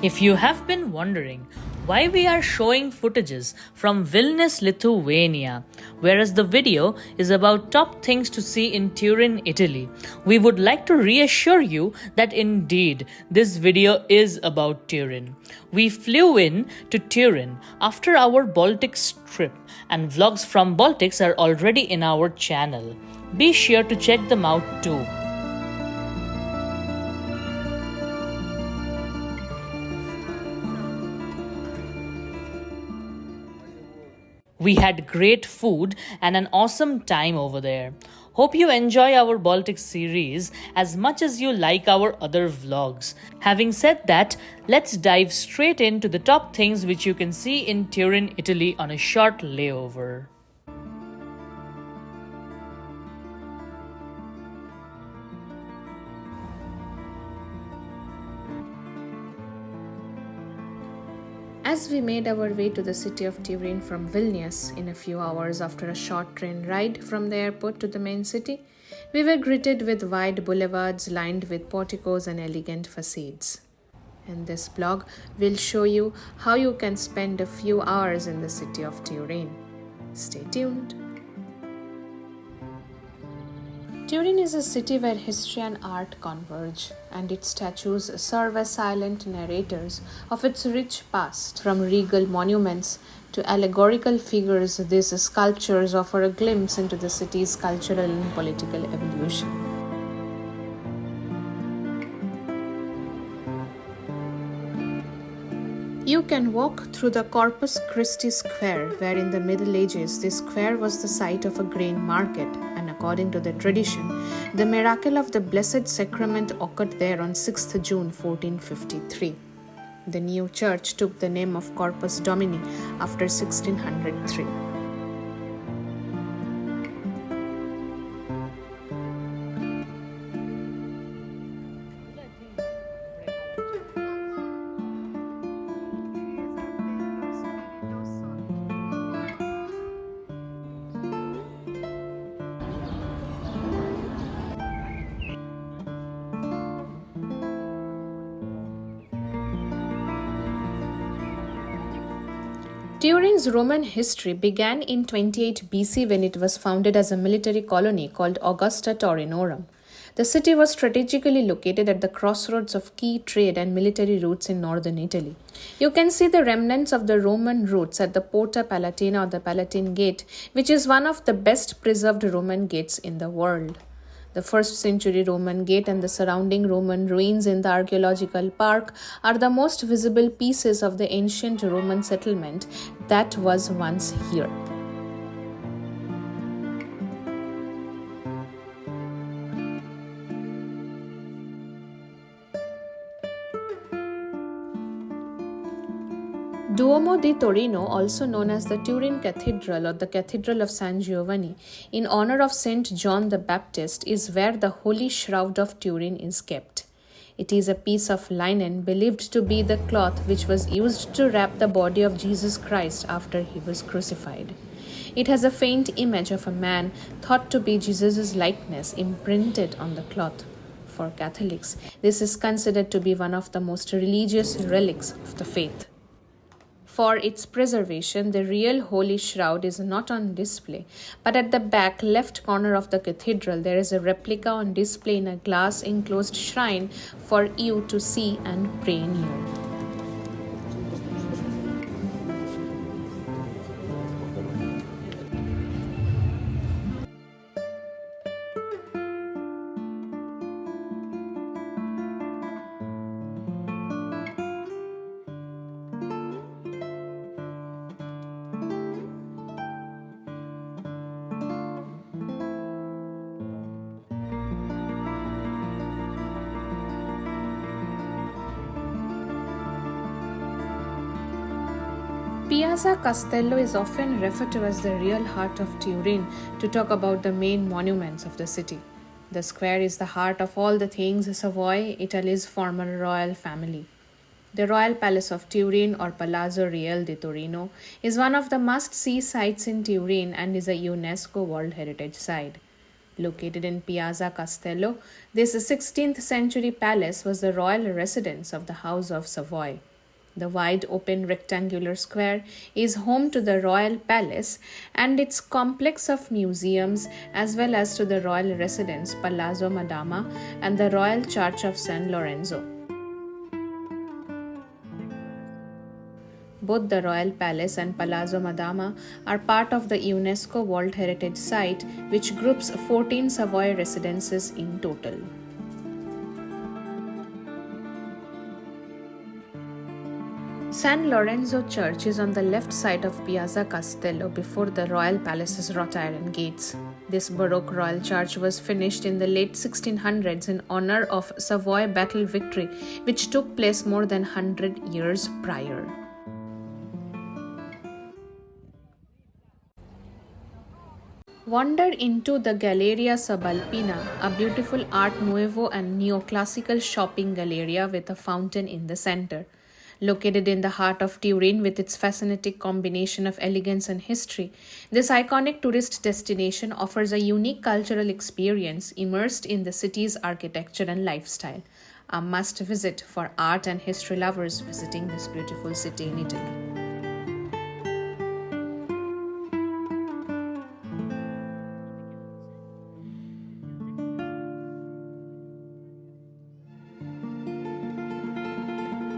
If you have been wondering why we are showing footages from Vilnius, Lithuania, whereas the video is about top things to see in Turin, Italy, we would like to reassure you that indeed this video is about Turin. We flew in to Turin after our Baltics trip, and vlogs from Baltics are already in our channel. Be sure to check them out too. We had great food and an awesome time over there. Hope you enjoy our Baltic series as much as you like our other vlogs. Having said that, let's dive straight into the top things which you can see in Turin, Italy on a short layover. As we made our way to the city of Turin from Vilnius in a few hours after a short train ride from the airport to the main city, we were greeted with wide boulevards lined with porticos and elegant facades. In this blog, we'll show you how you can spend a few hours in the city of Turin. Stay tuned. Turin is a city where history and art converge, and its statues serve as silent narrators of its rich past. From regal monuments to allegorical figures, these sculptures offer a glimpse into the city's cultural and political evolution. You can walk through the Corpus Christi Square, where in the Middle Ages this square was the site of a grain market, and according to the tradition, the miracle of the Blessed Sacrament occurred there on 6th June 1453. The new church took the name of Corpus Domini after 1603. Turin's Roman history began in 28 BC when it was founded as a military colony called Augusta Taurinorum. The city was strategically located at the crossroads of key trade and military routes in northern Italy. You can see the remnants of the Roman routes at the Porta Palatina or the Palatine Gate, which is one of the best preserved Roman gates in the world. The 1st century Roman gate and the surrounding Roman ruins in the archaeological park are the most visible pieces of the ancient Roman settlement that was once here. Duomo di Torino, also known as the Turin Cathedral or the Cathedral of San Giovanni, in honor of Saint John the Baptist, is where the Holy Shroud of Turin is kept. It is a piece of linen believed to be the cloth which was used to wrap the body of Jesus Christ after he was crucified. It has a faint image of a man thought to be Jesus' likeness imprinted on the cloth. For Catholics, this is considered to be one of the most religious relics of the faith. For its preservation, the real Holy Shroud is not on display, but at the back left corner of the cathedral there is a replica on display in a glass enclosed shrine for you to see and pray near. Piazza Castello is often referred to as the real heart of Turin to talk about the main monuments of the city. The square is the heart of all the things Savoy, Italy's former royal family. The Royal Palace of Turin, or Palazzo Reale di Torino, is one of the must-see sites in Turin and is a UNESCO World Heritage Site. Located in Piazza Castello, this 16th century palace was the royal residence of the House of Savoy. The wide open rectangular square is home to the royal palace and its complex of museums, as well as to the royal residence Palazzo Madama and the Royal Church of San Lorenzo. Both the Royal Palace and Palazzo Madama are part of the UNESCO World Heritage Site, which groups 14 Savoy residences in total. San Lorenzo Church is on the left side of Piazza Castello before the Royal Palace's wrought iron gates. This Baroque royal church was finished in the late 1600s in honor of Savoy battle victory, which took place more than 100 years prior. Wander into the Galleria Subalpina, a beautiful Art Nouveau and neoclassical shopping galleria with a fountain in the center. Located in the heart of Turin with its fascinating combination of elegance and history, this iconic tourist destination offers a unique cultural experience immersed in the city's architecture and lifestyle. A must visit for art and history lovers visiting this beautiful city in Italy.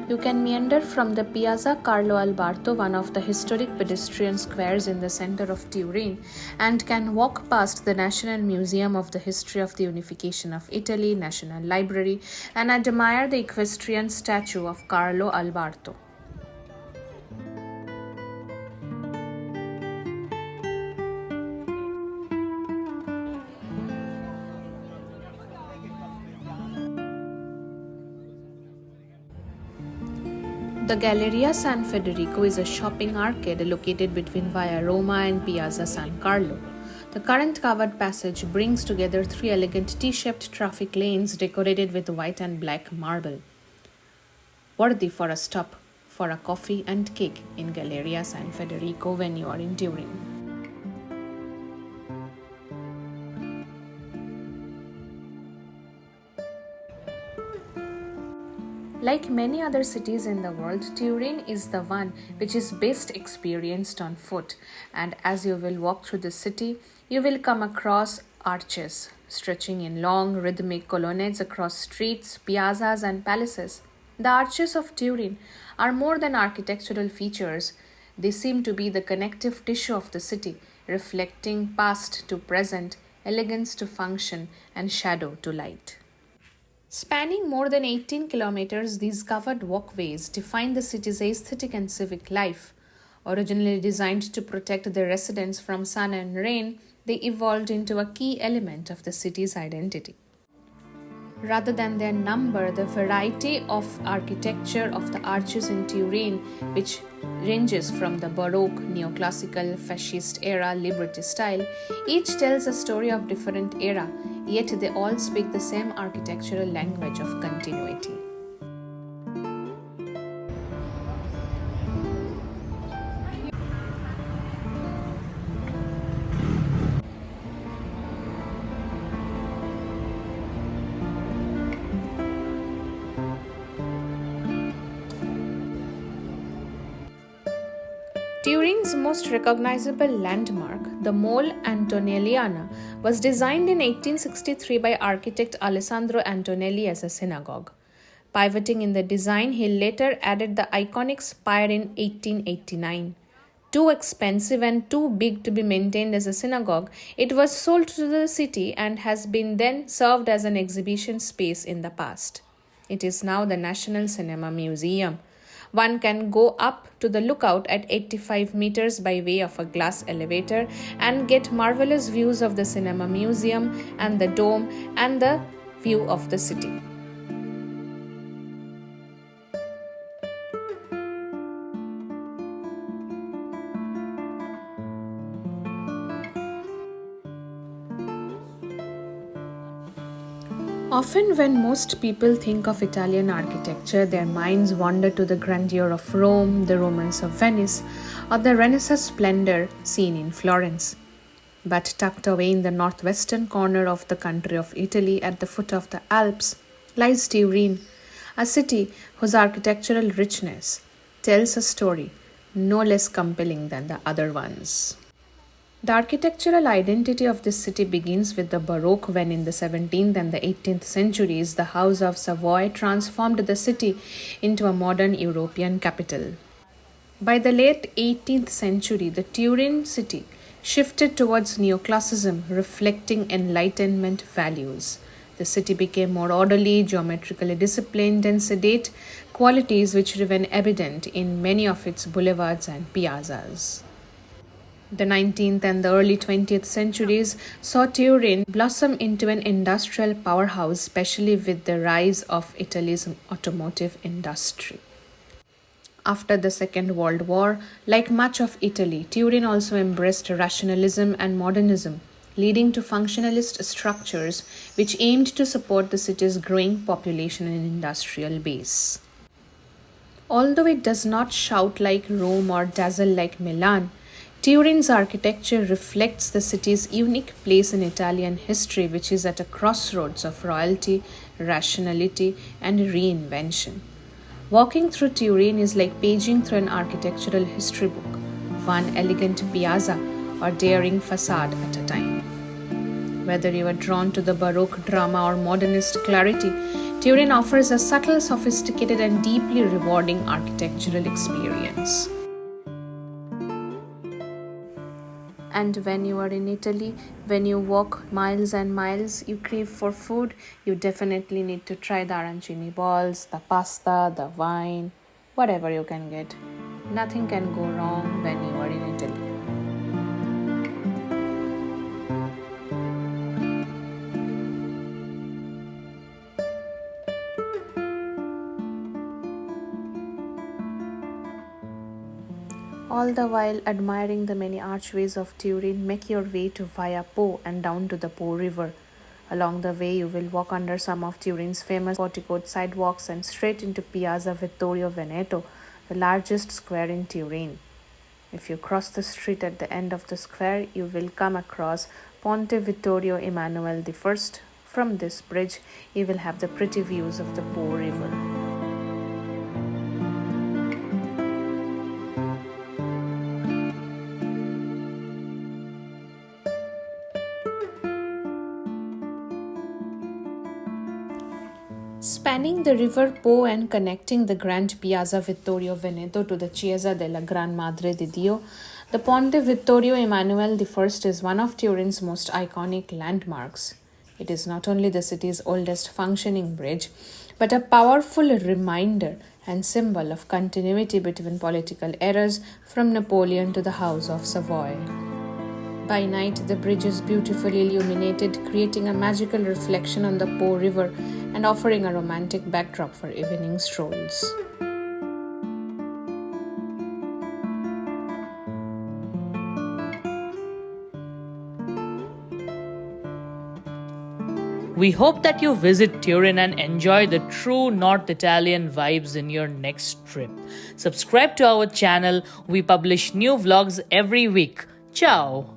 You can meander from the Piazza Carlo Alberto, one of the historic pedestrian squares in the center of Turin, and can walk past the National Museum of the History of the Unification of Italy, National Library, and admire the equestrian statue of Carlo Alberto. The Galleria San Federico is a shopping arcade located between Via Roma and Piazza San Carlo. The current covered passage brings together three elegant T-shaped traffic lanes decorated with white and black marble. Worthy for a stop for a coffee and cake in Galleria San Federico when you are in Turin. Like many other cities in the world, Turin is the one which is best experienced on foot, and as you will walk through the city, you will come across arches stretching in long rhythmic colonnades across streets, piazzas, and palaces. The arches of Turin are more than architectural features, they seem to be the connective tissue of the city, reflecting past to present, elegance to function, and shadow to light. Spanning more than 18 kilometers, these covered walkways define the city's aesthetic and civic life. Originally designed to protect the residents from sun and rain, they evolved into a key element of the city's identity. Rather than their number, the variety of architecture of the arches in Turin, which ranges from the Baroque, Neoclassical, Fascist era, Liberty style, each tells a story of different era, yet they all speak the same architectural language of continuity. Turin's most recognizable landmark, the Mole Antonelliana, was designed in 1863 by architect Alessandro Antonelli as a synagogue. Pivoting in the design, he later added the iconic spire in 1889. Too expensive and too big to be maintained as a synagogue, it was sold to the city and has been then served as an exhibition space in the past. It is now the National Cinema Museum. One can go up to the lookout at 85 meters by way of a glass elevator and get marvelous views of the Cinema Museum and the Dome and the view of the city. Often, when most people think of Italian architecture, their minds wander to the grandeur of Rome, the romance of Venice, or the Renaissance splendor seen in Florence. But tucked away in the northwestern corner of the country of Italy at the foot of the Alps lies Turin, a city whose architectural richness tells a story no less compelling than the other ones. The architectural identity of this city begins with the Baroque, when in the 17th and the 18th centuries the House of Savoy transformed the city into a modern European capital. By the late 18th century, the Turin city shifted towards neoclassicism, reflecting Enlightenment values. The city became more orderly, geometrically disciplined, and sedate, qualities which remain evident in many of its boulevards and piazzas. The 19th and the early 20th centuries saw Turin blossom into an industrial powerhouse, especially with the rise of Italy's automotive industry. After the Second World War, like much of Italy, Turin also embraced rationalism and modernism, leading to functionalist structures which aimed to support the city's growing population and industrial base. Although it does not shout like Rome or dazzle like Milan, Turin's architecture reflects the city's unique place in Italian history, which is at a crossroads of royalty, rationality, and reinvention. Walking through Turin is like paging through an architectural history book, one elegant piazza or daring facade at a time. Whether you are drawn to the Baroque drama or modernist clarity, Turin offers a subtle, sophisticated, and deeply rewarding architectural experience. And when you are in Italy, when you walk miles and miles, you crave for food, you definitely need to try the arancini balls, the pasta, the wine, whatever you can get. Nothing can go wrong when you are in Italy. All the while admiring the many archways of Turin, make your way to Via Po and down to the Po River. Along the way, you will walk under some of Turin's famous porticoed sidewalks and straight into Piazza Vittorio Veneto, the largest square in Turin. If you cross the street at the end of the square, you will come across Ponte Vittorio Emanuele I. From this bridge, you will have the pretty views of the Po River. Spanning the river Po and connecting the Grand Piazza Vittorio Veneto to the Chiesa della Gran Madre di Dio, the Ponte Vittorio Emanuele I is one of Turin's most iconic landmarks. It is not only the city's oldest functioning bridge, but a powerful reminder and symbol of continuity between political eras from Napoleon to the House of Savoy. By night, the bridge is beautifully illuminated, creating a magical reflection on the Po River and offering a romantic backdrop for evening strolls. We hope that you visit Turin and enjoy the true North Italian vibes in your next trip. Subscribe to our channel. We publish new vlogs every week. Ciao!